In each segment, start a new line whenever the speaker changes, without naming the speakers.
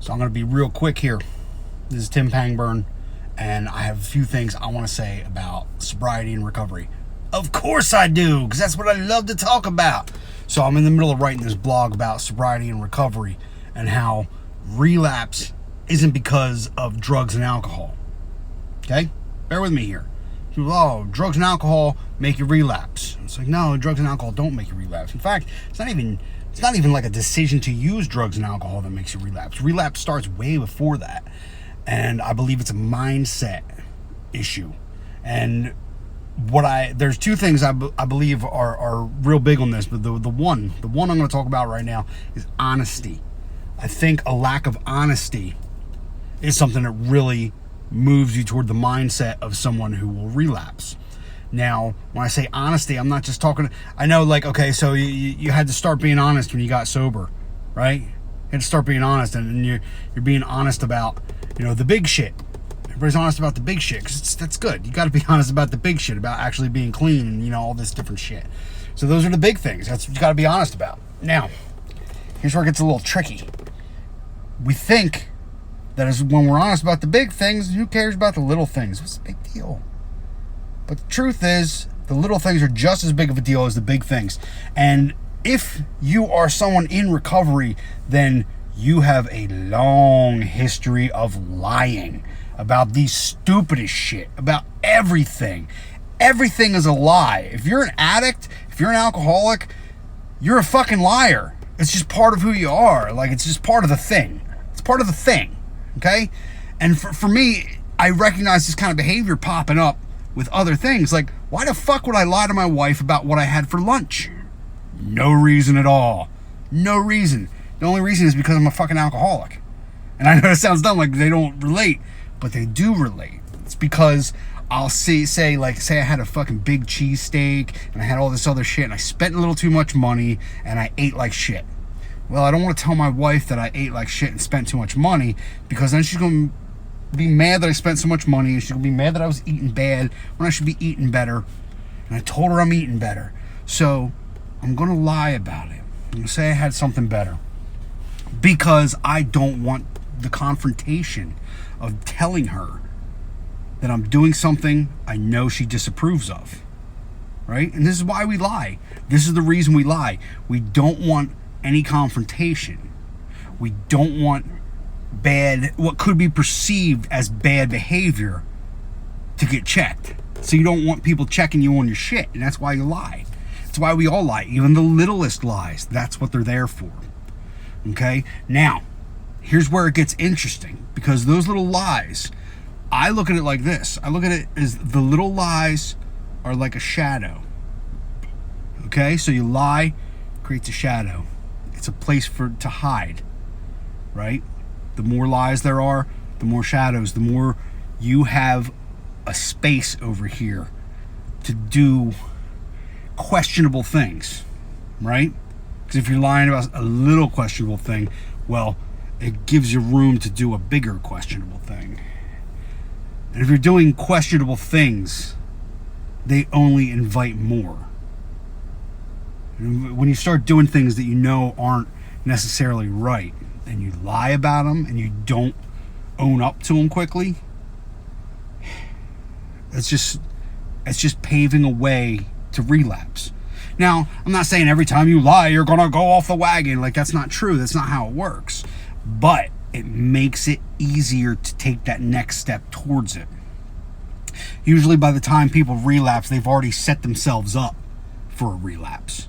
So I'm going to be real quick here. This is Tim Pangburn, and I have a few things I want to say about sobriety and recovery. Of course I do, because that's what I love to talk about. So I'm in the middle of writing this blog about sobriety and recovery and how relapse isn't because of drugs and alcohol. Okay? Bear with me here. People, oh, drugs and alcohol make you relapse. It's like, no, drugs and alcohol don't make you relapse. In fact, it's not even like a decision to use drugs and alcohol that makes you relapse. Relapse starts way before that. And I believe it's a mindset issue. And there's two things I believe are real big on this, but the one I'm going to talk about right now is honesty. I think a lack of honesty is something that really moves you toward the mindset of someone who will relapse. Now, when I say honesty, I'm not just talking, I know, like, okay, so you had to start being honest when you got sober, right? You had to start being honest, and you're being honest about, the big shit. Everybody's honest about the big shit, because that's good. You got to be honest about the big shit, about actually being clean and, all this different shit. So those are the big things. That's what you got to be honest about. Now, here's where it gets a little tricky. We think that is when we're honest about the big things, who cares about the little things? What's the big deal? But the truth is, the little things are just as big of a deal as the big things. And if you are someone in recovery, then you have a long history of lying about the stupidest shit, about everything. Everything is a lie. If you're an addict, if you're an alcoholic, you're a fucking liar. It's just part of who you are. Like, it's just part of the thing. It's part of the thing. Okay? And for me, I recognize this kind of behavior popping up with other things. Like, why the fuck would I lie to my wife about what I had for lunch? No reason at all. No reason. The only reason is because I'm a fucking alcoholic. And I know it sounds dumb, like they don't relate, but they do relate. It's because I'll say I had a fucking big cheesesteak and I had all this other shit and I spent a little too much money and I ate like shit. Well, I don't want to tell my wife that I ate like shit and spent too much money, because then she's going to be mad that I spent so much money, and she's going to be mad that I was eating bad when I should be eating better. And I told her I'm eating better. So I'm going to lie about it. I'm going to say I had something better, because I don't want the confrontation of telling her that I'm doing something I know she disapproves of. Right? And this is why we lie. This is the reason we lie. We don't want any confrontation. We don't want what could be perceived as bad behavior to get checked. So you don't want people checking you on your shit, and that's why you lie. That's why we all lie, even the littlest lies. That's what they're there for. Okay? Now, here's where it gets interesting, because those little lies, I look at it like this. I look at it as the little lies are like a shadow. Okay? So you lie, creates a shadow. It's a place to hide, right? The more lies there are, the more shadows, the more you have a space over here to do questionable things, right? Because if you're lying about a little questionable thing, well, it gives you room to do a bigger questionable thing. And if you're doing questionable things, they only invite more. When you start doing things that you know aren't necessarily right, and you lie about them, and you don't own up to them quickly, it's just paving a way to relapse. Now, I'm not saying every time you lie, you're going to go off the wagon. Like, that's not true. That's not how it works. But it makes it easier to take that next step towards it. Usually by the time people relapse, they've already set themselves up for a relapse.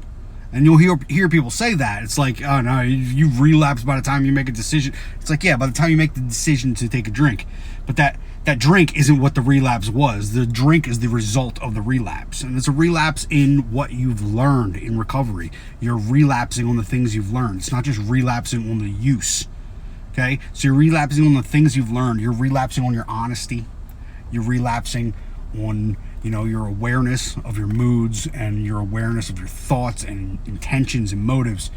And you'll hear people say that. It's like, oh no, you relapse by the time you make a decision. It's like, yeah, by the time you make the decision to take a drink. But that drink isn't what the relapse was. The drink is the result of the relapse. And it's a relapse in what you've learned in recovery. You're relapsing on the things you've learned. It's not just relapsing on the use. Okay? So you're relapsing on the things you've learned. You're relapsing on your honesty. You're relapsing on your awareness of your moods and your awareness of your thoughts and intentions and motives.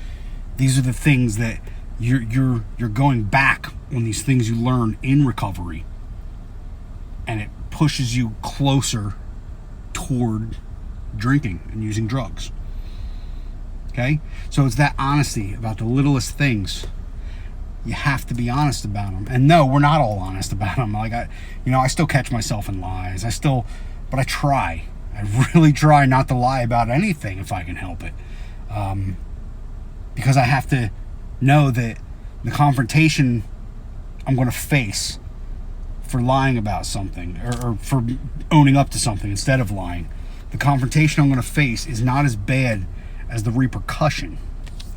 These are the things that you're going back on, these things you learn in recovery, and it pushes you closer toward drinking and using drugs. Okay? So it's that honesty about the littlest things. you have to be honest about them. And no, we're not all honest about them. Like I still catch myself in lies. But I try. I really try not to lie about anything if I can help it. Because I have to know that the confrontation I'm going to face for lying about something, or for owning up to something instead of lying, the confrontation I'm going to face is not as bad as the repercussion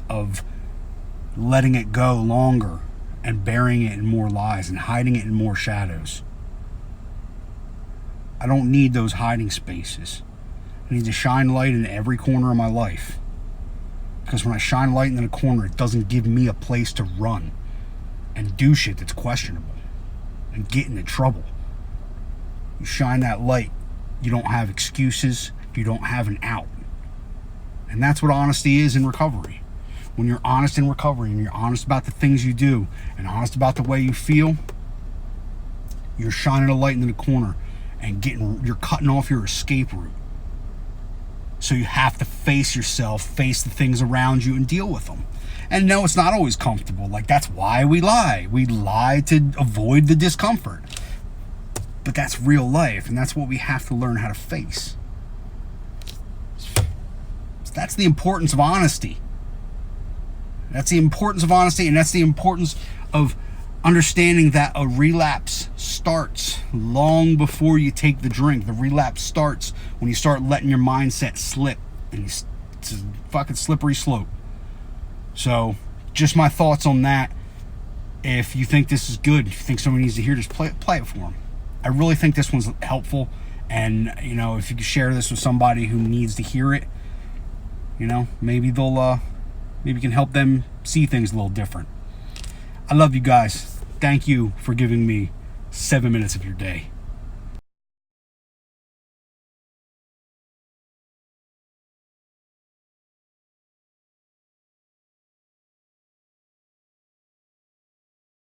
of letting it go longer and burying it in more lies and hiding it in more shadows. I don't need those hiding spaces. I need to shine light in every corner of my life. Because when I shine light in a corner, it doesn't give me a place to run and do shit that's questionable and get into trouble. You shine that light, you don't have excuses, you don't have an out. And that's what honesty is in recovery. When you're honest in recovery and you're honest about the things you do and honest about the way you feel, you're shining a light in the corner and you're cutting off your escape route. So you have to face yourself, face the things around you, and deal with them. And no, it's not always comfortable. Like, that's why we lie. We lie to avoid the discomfort. But that's real life, and that's what we have to learn how to face. So that's the importance of honesty. That's the importance of honesty, and that's the importance of understanding that a relapse starts long before you take the drink. The relapse starts when you start letting your mindset slip, and it's a fucking slippery slope. So, just my thoughts on that. If you think this is good, if you think somebody needs to hear this, play it for them. I really think this one's helpful, and if you could share this with somebody who needs to hear it, maybe maybe you can help them see things a little different. I love you guys. Thank you for giving me 7 minutes of your day.